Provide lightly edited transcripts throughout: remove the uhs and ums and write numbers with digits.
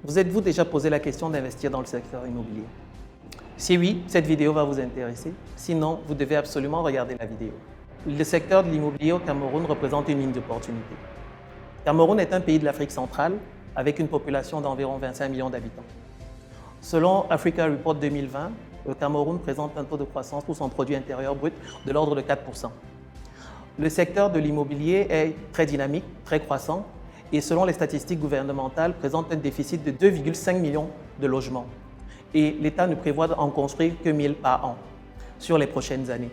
Vous êtes-vous déjà posé la question d'investir dans le secteur immobilier? Si oui, cette vidéo va vous intéresser. Sinon, vous devez absolument regarder la vidéo. Le secteur de l'immobilier au Cameroun représente une mine d'opportunités. Cameroun est un pays de l'Afrique centrale avec une population d'environ 25 millions d'habitants. Selon Africa Report 2020, le Cameroun présente un taux de croissance pour son produit intérieur brut de l'ordre de 4%. Le secteur de l'immobilier est très dynamique, très croissant et selon les statistiques gouvernementales, présente un déficit de 2,5 millions de logements. Et l'État ne prévoit en construire que 1000 par an sur les prochaines années.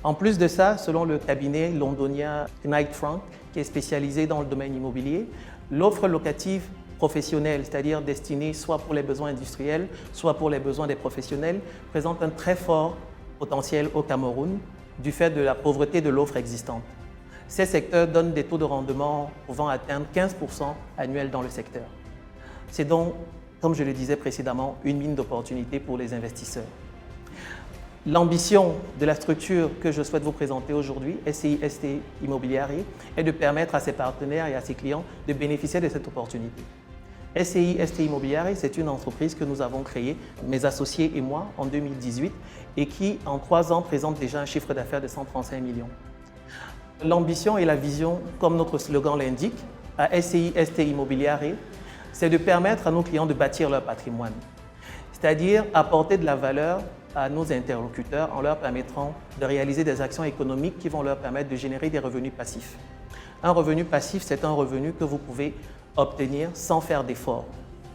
En plus de ça, selon le cabinet londonien Knight Frank, qui est spécialisé dans le domaine immobilier, l'offre locative professionnelle, c'est-à-dire destinée soit pour les besoins industriels, soit pour les besoins des professionnels, présente un très fort potentiel au Cameroun du fait de la pauvreté de l'offre existante. Ces secteurs donnent des taux de rendement pouvant atteindre 15% annuels dans le secteur. C'est donc, comme je le disais précédemment, une mine d'opportunités pour les investisseurs. L'ambition de la structure que je souhaite vous présenter aujourd'hui, SCI ST Immobiliare, est de permettre à ses partenaires et à ses clients de bénéficier de cette opportunité. SCI ST Immobiliare, c'est une entreprise que nous avons créée, mes associés et moi, en 2018, et qui, en 3 ans, présente déjà un chiffre d'affaires de 135 millions. L'ambition et la vision, comme notre slogan l'indique, à SCI ST Immobiliare, c'est de permettre à nos clients de bâtir leur patrimoine, c'est-à-dire apporter de la valeur à nos interlocuteurs en leur permettant de réaliser des actions économiques qui vont leur permettre de générer des revenus passifs. Un revenu passif, c'est un revenu que vous pouvez obtenir sans faire d'efforts.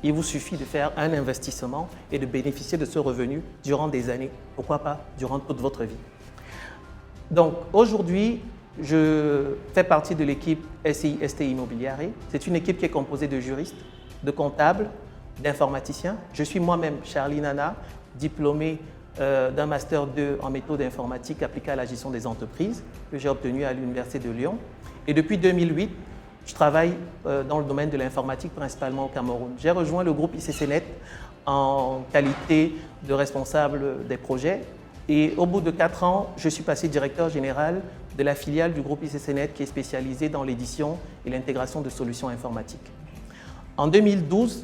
Il vous suffit de faire un investissement et de bénéficier de ce revenu durant des années, pourquoi pas durant toute votre vie. Donc aujourd'hui, je fais partie de l'équipe SCI ST Immobiliare. C'est une équipe qui est composée de juristes, de comptables, d'informaticiens. Je suis moi-même Charlie Nana, diplômé d'un Master 2 en méthode informatique appliquée à la gestion des entreprises que j'ai obtenu à l'Université de Lyon. Et depuis 2008, je travaille dans le domaine de l'informatique, principalement au Cameroun. J'ai rejoint le groupe ICCNet en qualité de responsable des projets. Et au bout de 4 ans, je suis passé directeur général de la filiale du groupe ICCNet qui est spécialisée dans l'édition et l'intégration de solutions informatiques. En 2012,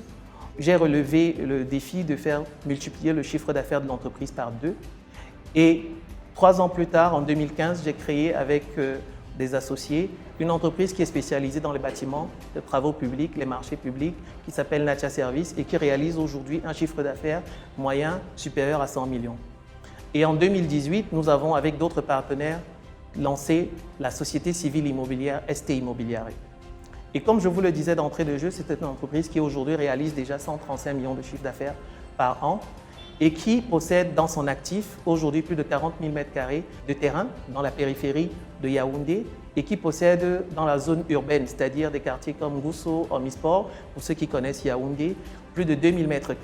j'ai relevé le défi de faire multiplier le chiffre d'affaires de l'entreprise par 2. Et 3 ans plus tard, en 2015, j'ai créé avec des associés une entreprise qui est spécialisée dans les bâtiments, les travaux publics, les marchés publics, qui s'appelle Natia Service et qui réalise aujourd'hui un chiffre d'affaires moyen supérieur à 100 millions. Et en 2018, nous avons, avec d'autres partenaires, lancé la société civile immobilière ST Immobiliare. Et comme je vous le disais d'entrée de jeu, c'est une entreprise qui aujourd'hui réalise déjà 135 millions de chiffre d'affaires par an et qui possède dans son actif aujourd'hui plus de 40 000 m² de terrain dans la périphérie de Yaoundé et qui possède dans la zone urbaine, c'est-à-dire des quartiers comme Gousso, Omnisport, pour ceux qui connaissent Yaoundé, plus de 2000 m².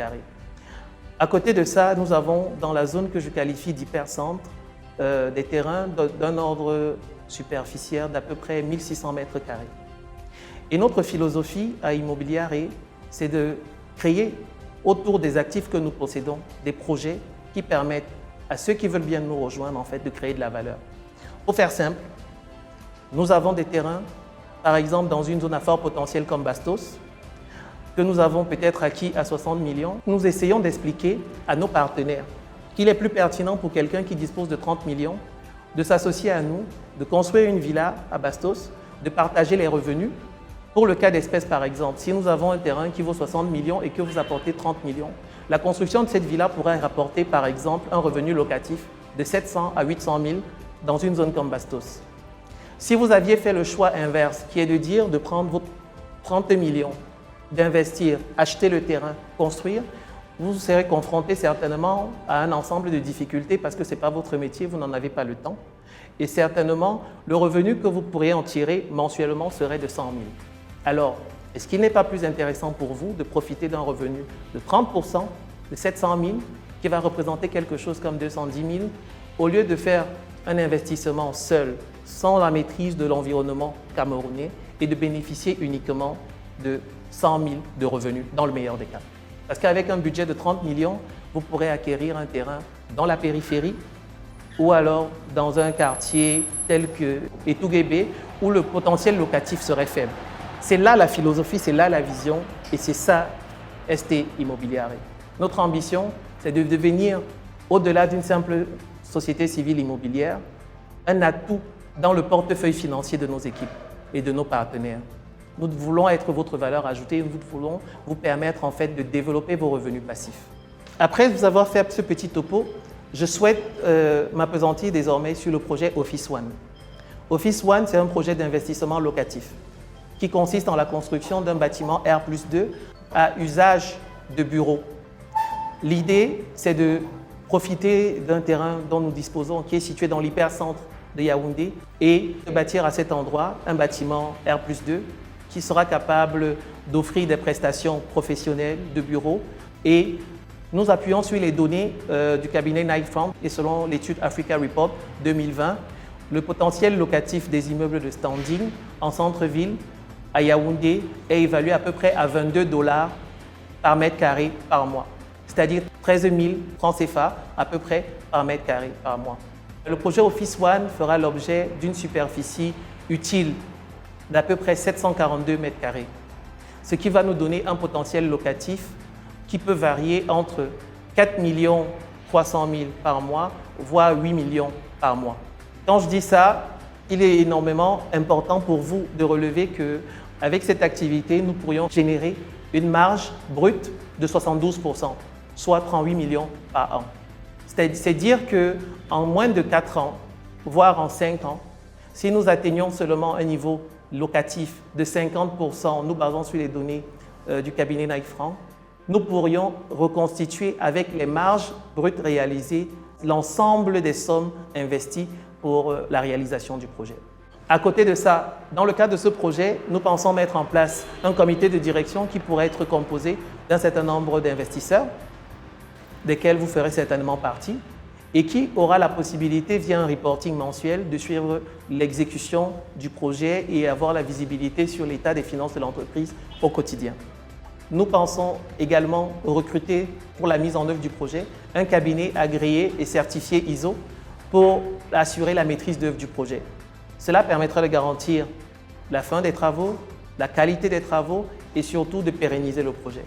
À côté de ça, nous avons dans la zone que je qualifie d'hypercentre des terrains d'un ordre superficiaire d'à peu près 1600 m². Et notre philosophie à Immobiliare, c'est de créer autour des actifs que nous possédons des projets qui permettent à ceux qui veulent bien nous rejoindre en fait, de créer de la valeur. Pour faire simple, nous avons des terrains, par exemple dans une zone à fort potentiel comme Bastos, que nous avons peut-être acquis à 60 millions. Nous essayons d'expliquer à nos partenaires qu'il est plus pertinent pour quelqu'un qui dispose de 30 millions de s'associer à nous, de construire une villa à Bastos, de partager les revenus. Pour le cas d'espèce, par exemple, si nous avons un terrain qui vaut 60 millions et que vous apportez 30 millions, la construction de cette villa pourrait rapporter, par exemple, un revenu locatif de 700 à 800 000 dans une zone comme Bastos. Si vous aviez fait le choix inverse, qui est de dire de prendre vos 30 millions, d'investir, acheter le terrain, construire, vous serez confronté certainement à un ensemble de difficultés parce que ce n'est pas votre métier, vous n'en avez pas le temps. Et certainement, le revenu que vous pourriez en tirer mensuellement serait de 100 000. Alors, est-ce qu'il n'est pas plus intéressant pour vous de profiter d'un revenu de 30%, de 700 000, qui va représenter quelque chose comme 210 000, au lieu de faire un investissement seul, sans la maîtrise de l'environnement camerounais, et de bénéficier uniquement de 100 000 de revenus, dans le meilleur des cas. Parce qu'avec un budget de 30 millions, vous pourrez acquérir un terrain dans la périphérie ou alors dans un quartier tel que Etouguébé, où le potentiel locatif serait faible. C'est là la philosophie, c'est là la vision et c'est ça ST Immobiliare. Notre ambition, c'est de devenir, au-delà d'une simple société civile immobilière, un atout dans le portefeuille financier de nos équipes et de nos partenaires. Nous voulons être votre valeur ajoutée, nous voulons vous permettre en fait de développer vos revenus passifs. Après vous avoir fait ce petit topo, je souhaite m'appesantir désormais sur le projet Office One. Office One, c'est un projet d'investissement locatif qui consiste en la construction d'un bâtiment R+2 à usage de bureau. L'idée, c'est de profiter d'un terrain dont nous disposons, qui est situé dans l'hypercentre de Yaoundé, et de bâtir à cet endroit un bâtiment R+2 qui sera capable d'offrir des prestations professionnelles de bureau. Et nous appuyons sur les données du cabinet Knight Frank et selon l'étude Africa Report 2020, le potentiel locatif des immeubles de standing en centre-ville à Yaoundé est évalué à peu près à 22 $ par mètre carré par mois, c'est-à-dire 13 000 francs CFA à peu près par mètre carré par mois. Le projet Office One fera l'objet d'une superficie utile d'à peu près 742 mètres carrés, ce qui va nous donner un potentiel locatif qui peut varier entre 4 300 000 par mois, voire 8 millions par mois. Quand je dis ça, il est énormément important pour vous de relever qu'avec cette activité, nous pourrions générer une marge brute de 72%, soit 38 millions par an. C'est dire qu'en moins de 4 ans, voire en 5 ans, si nous atteignons seulement un niveau locatif de 50%, nous basons sur les données du cabinet Knight Frank, nous pourrions reconstituer avec les marges brutes réalisées l'ensemble des sommes investies pour la réalisation du projet. À côté de ça, dans le cadre de ce projet, nous pensons mettre en place un comité de direction qui pourrait être composé d'un certain nombre d'investisseurs, desquels vous ferez certainement partie, et qui aura la possibilité, via un reporting mensuel, de suivre l'exécution du projet et avoir la visibilité sur l'état des finances de l'entreprise au quotidien. Nous pensons également recruter pour la mise en œuvre du projet un cabinet agréé et certifié ISO pour assurer la maîtrise d'œuvre du projet. Cela permettra de garantir la fin des travaux, la qualité des travaux et surtout de pérenniser le projet.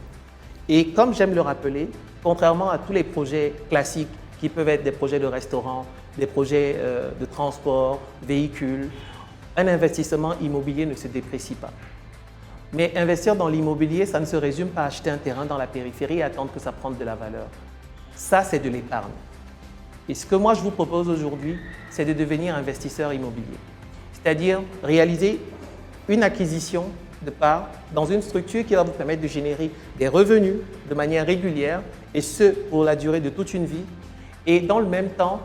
Et comme j'aime le rappeler, contrairement à tous les projets classiques qui peuvent être des projets de restaurant, des projets de transport, véhicules, un investissement immobilier ne se déprécie pas. Mais investir dans l'immobilier, ça ne se résume pas à acheter un terrain dans la périphérie et attendre que ça prenne de la valeur. Ça, c'est de l'épargne. Et ce que moi je vous propose aujourd'hui, c'est de devenir investisseur immobilier. C'est-à-dire réaliser une acquisition de parts dans une structure qui va vous permettre de générer des revenus de manière régulière, et ce, pour la durée de toute une vie, et dans le même temps,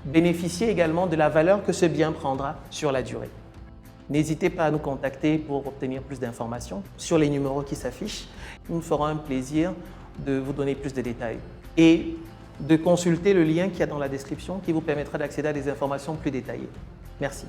bénéficier également de la valeur que ce bien prendra sur la durée. N'hésitez pas à nous contacter pour obtenir plus d'informations sur les numéros qui s'affichent. Nous nous ferons un plaisir de vous donner plus de détails et de consulter le lien qu'il y a dans la description qui vous permettra d'accéder à des informations plus détaillées. Merci.